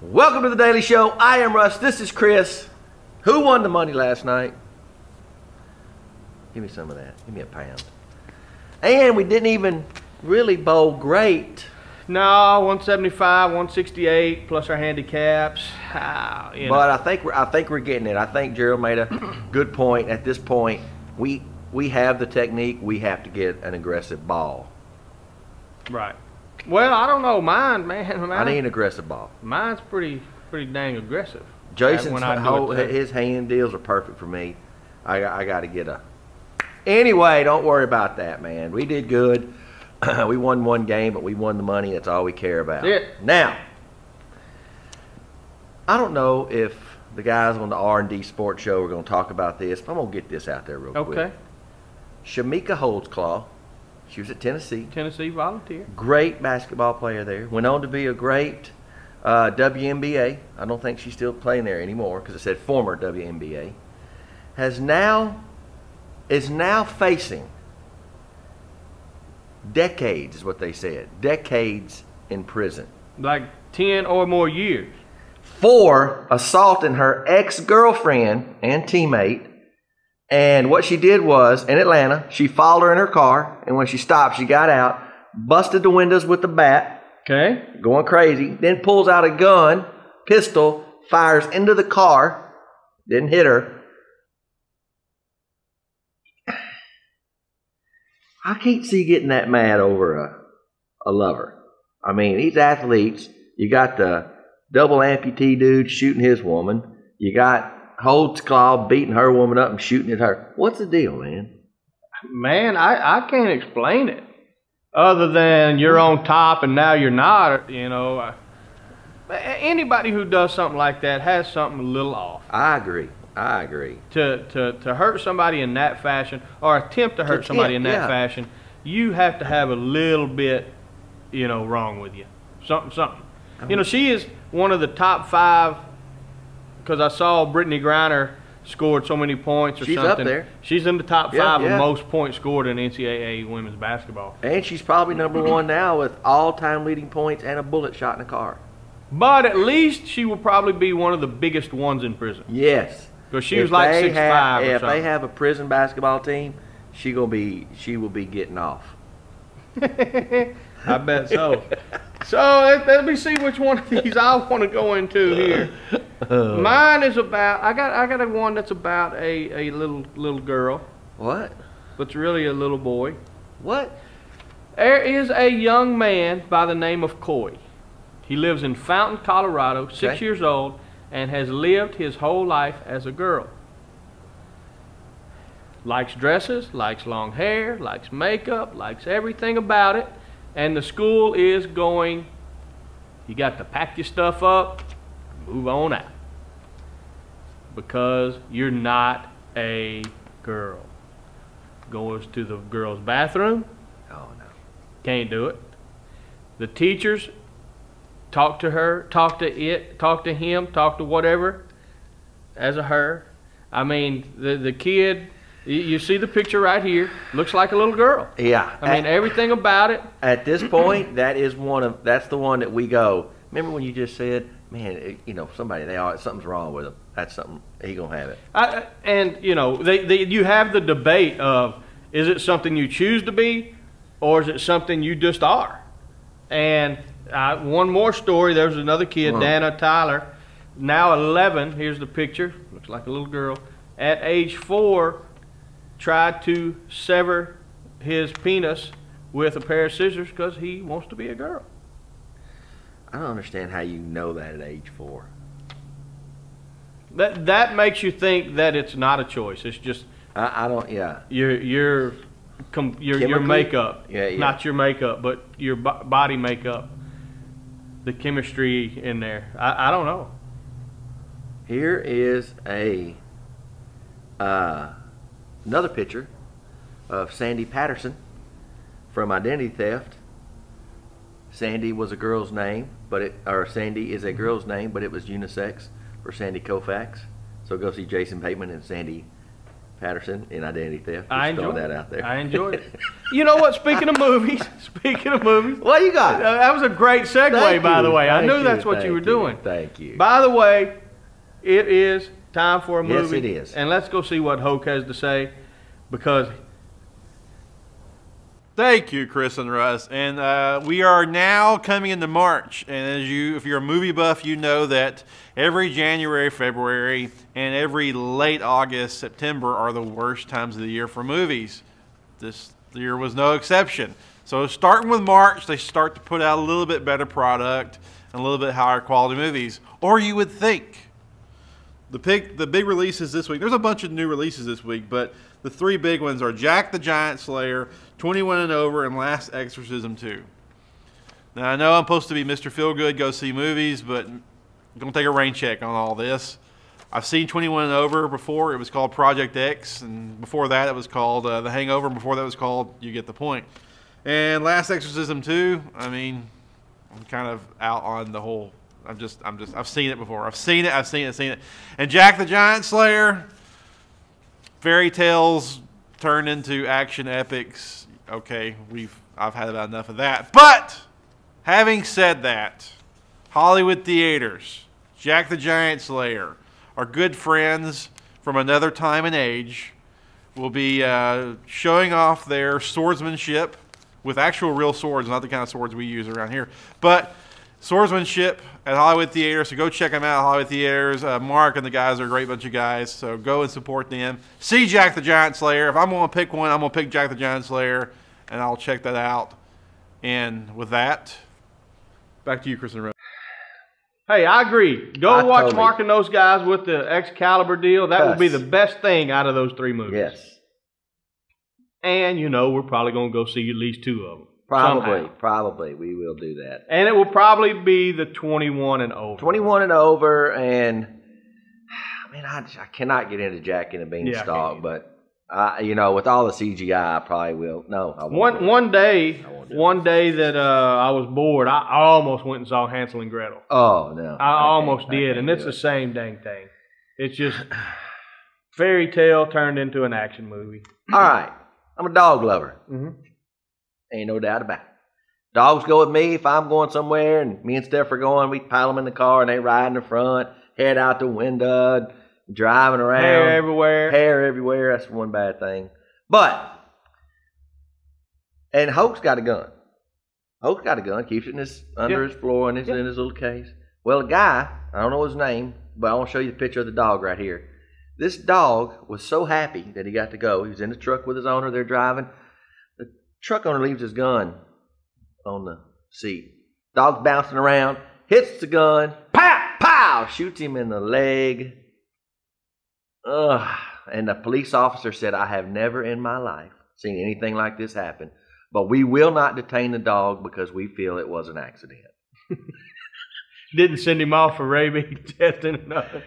Welcome to the Daily Show. I am Russ. This is Chris. Who won the money last night? Give me some of that. Give me a pound. And we didn't even really bowl great. No, 175, 168 plus our handicaps. But I think we're getting it. I think Gerald made a good point. At this point, we have the technique. We have to get an aggressive ball. Right. Well, I don't know. Man, I need an aggressive ball. Mine's pretty dang aggressive. Jason's his hand deals are perfect for me. I got to get a. Anyway, don't worry about that, man. We did good. We won one game, but we won the money. That's all we care about. Yeah. Now, I don't know if the guys on the R&D Sports Show are going to talk about this, but I'm going to get this out there real quick. Okay. Shamika Holdsclaw, she was at Tennessee. Tennessee Volunteer. Great basketball player there. Went on to be a great WNBA. I don't think she's still playing there anymore because it said former WNBA. Is now facing decades, is what they said. Decades in prison. Like 10 or more years. For assaulting her ex-girlfriend and teammate. And what she did was, in Atlanta, she followed her in her car, and when she stopped, she got out, busted the windows with the bat. Okay. Going crazy. Then pulls out a gun, pistol, fires into the car. Didn't hit her. I can't see getting that mad over a lover. I mean, these athletes, you got the double amputee dude shooting his woman. You got Holdsclaw beating her woman up and shooting at her. What's the deal, man? Man, I can't explain it. Other than you're on top and now you're not, you know. Anybody who does something like that has something a little off. I agree. To hurt somebody in that fashion, or attempt to hurt somebody in that fashion, you have to have a little bit, you know, wrong with you. Something. You know, she is one of the top 5, because I saw Brittany Griner scored so many points or something. She's up there. She's in the top 5 of most points scored in NCAA women's basketball. And she's probably number 1 now with all-time leading points and a bullet shot in a car. But at least she will probably be one of the biggest ones in prison. Yes. Because she was like 6'5" or something. If they have a prison basketball team, she will be getting off. I bet so. So let me see which one of these I want to go into here. Mine is about. I got a one that's about a little girl. What? But it's really a little boy. What? There is a young man by the name of Coy. He lives in Fountain, Colorado, 6 years old, and has lived his whole life as a girl. Likes dresses, likes long hair, likes makeup, likes everything about it. And the school is going, you got to pack your stuff up, move on out. Because you're not a girl. Goes to the girls' bathroom. Oh, no. Can't do it. The teachers talk to her, talk to him, talk to whatever as a her. I mean, the kid, you see the picture right here, looks like a little girl. Yeah. I mean, everything about it. At this point, that's the one that we go, remember when you just said, man, you know, something's wrong with him. That's something, he gonna have it. And, you know, you have the debate of, is it something you choose to be, or is it something you just are? And one more story, there's another kid, Dana Tyler, now 11, here's the picture, looks like a little girl, at age 4, tried to sever his penis with a pair of scissors because he wants to be a girl. I don't understand how you know that at age 4. That makes you think that it's not a choice. It's just I don't. Yeah. Your makeup, not your makeup, but your body makeup, the chemistry in there. I don't know. Here is another picture of Sandy Patterson from Identity Theft. Sandy was a girl's name, Sandy is a girl's name, but it was unisex for Sandy Koufax. So go see Jason Bateman and Sandy Patterson in Identity Theft. I Just throwing enjoyed that it. out there. I enjoyed it. You know what? Speaking of movies, What you got? that was a great segue, Thank by you. the way. I Thank knew you. that's what you Thank were doing. Thank you. By the way, it is time for a movie. Yes, it is. And let's go see what Hoke has to say, because Thank you, Chris and Russ. And we are now coming into March. And if you're a movie buff, you know that every January, February, and every late August, September are the worst times of the year for movies. This year was no exception. So starting with March, they start to put out a little bit better product and a little bit higher quality movies. Or you would think. The big releases this week, there's a bunch of new releases this week, but the three big ones are Jack the Giant Slayer, 21 and Over, and Last Exorcism 2. Now, I know I'm supposed to be Mr. Feelgood, go see movies, but I'm going to take a rain check on all this. I've seen 21 and Over before. It was called Project X, and before that it was called The Hangover, and before that it was called You Get the Point. And Last Exorcism 2, I mean, I'm kind of out on the whole... I've seen it before. I've seen it. And Jack the Giant Slayer, fairy tales turned into action epics. Okay, I've had about enough of that. But having said that, Hollywood Theaters, Jack the Giant Slayer, our good friends from another time and age, will be showing off their swordsmanship with actual real swords, not the kind of swords we use around here, but swordsmanship at Hollywood Theaters. So go check them out, Hollywood Theaters. Mark and the guys are a great bunch of guys, so go and support them. See Jack the Giant Slayer. If I'm going to pick one, I'm going to pick Jack the Giant Slayer, and I'll check that out. And with that, back to you, Chris and Rose. hey, I agree. Go watch Mark and those guys with the Excalibur deal. That would be the best thing out of those three movies. Yes. And, you know, we're probably going to go see at least two of them. Probably. We will do that. And it will probably be the 21 and over. 21 and over, and I mean, I cannot get into Jack and the Beanstalk, but you know, with all the CGI, I probably will. No, I won't. One day that I was bored, I almost went and saw Hansel and Gretel. Oh no, I almost did, and it's the same dang thing. It's just fairy tale turned into an action movie. All right, I'm a dog lover. Mm-hmm. Ain't no doubt about it. Dogs go with me if I'm going somewhere, and me and Steph are going. We pile them in the car, and they ride in the front, head out the window, driving around. Hair everywhere. Hair everywhere. That's one bad thing. But, and Hoke's got a gun. Hoke's got a gun. Keeps it under his floor in his little case. Well, a guy, I don't know his name, but I want to show you the picture of the dog right here. This dog was so happy that he got to go. He was in the truck with his owner. They're driving. Truck owner leaves his gun on the seat. Dog's bouncing around, hits the gun, pow, pow, shoots him in the leg. Ugh. And the police officer said, I have never in my life seen anything like this happen, but we will not detain the dog because we feel it was an accident. Didn't send him off for rabies testing or nothing.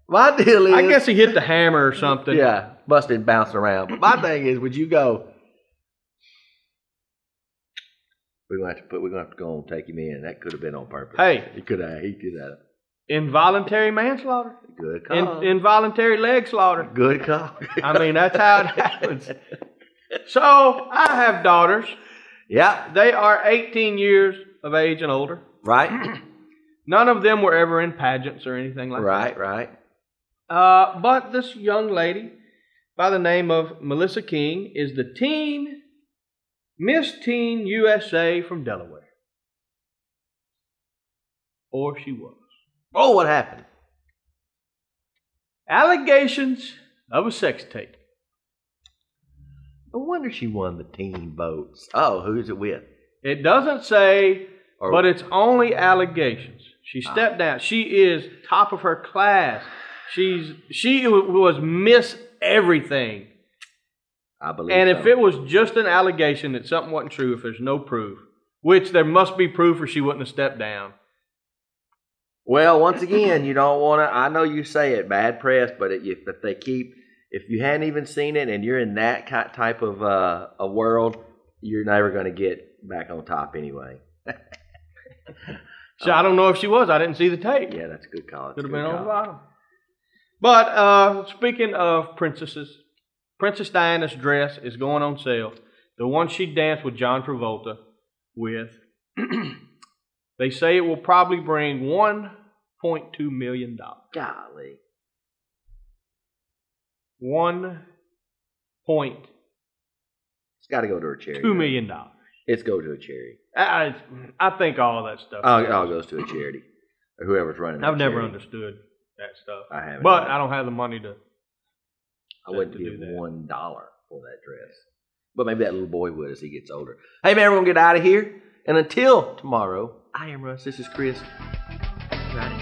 My deal is, I guess he hit the hammer or something. Yeah, busted bouncing around. But my thing is, would you go, we're going to have to go and take him in. That could have been on purpose. Hey. He did that. Involuntary manslaughter. Good call. Involuntary leg slaughter. Good call. I mean, that's how it happens. So, I have daughters. Yeah. They are 18 years of age and older. Right. None of them were ever in pageants or anything like that. Right. But this young lady by the name of Melissa King is the Miss Teen USA from Delaware. Or she was. Oh, what happened? Allegations of a sex tape. No wonder she won the teen votes. Oh, who's it with? It doesn't say, but it's only allegations. She stepped down. She is top of her class. She was Miss Everything. I believe and so. If it was just an allegation that something wasn't true, if there's no proof, which there must be proof or she wouldn't have stepped down. Well, once again, you don't want to, I know you say it, bad press, but if you hadn't even seen it and you're in that type of a world, you're never going to get back on top anyway. So I don't know if she was. I didn't see the tape. Yeah, that's a good call. Could have been on the bottom. But speaking of princesses, Princess Diana's dress is going on sale. The one she danced with John Travolta with. They say it will probably bring $1.2 million. Golly. 1.2 It's got to go to a charity. million. It's go to a charity. I think all of that stuff. All goes to a charity. Or whoever's running that I've never charity. understood that stuff. I haven't. But I don't have the money to. I wouldn't to give do that. $1 for that dress. But maybe that little boy would as he gets older. Hey, man, we're going to get out of here. And until tomorrow, I am Russ. This is Chris. Right.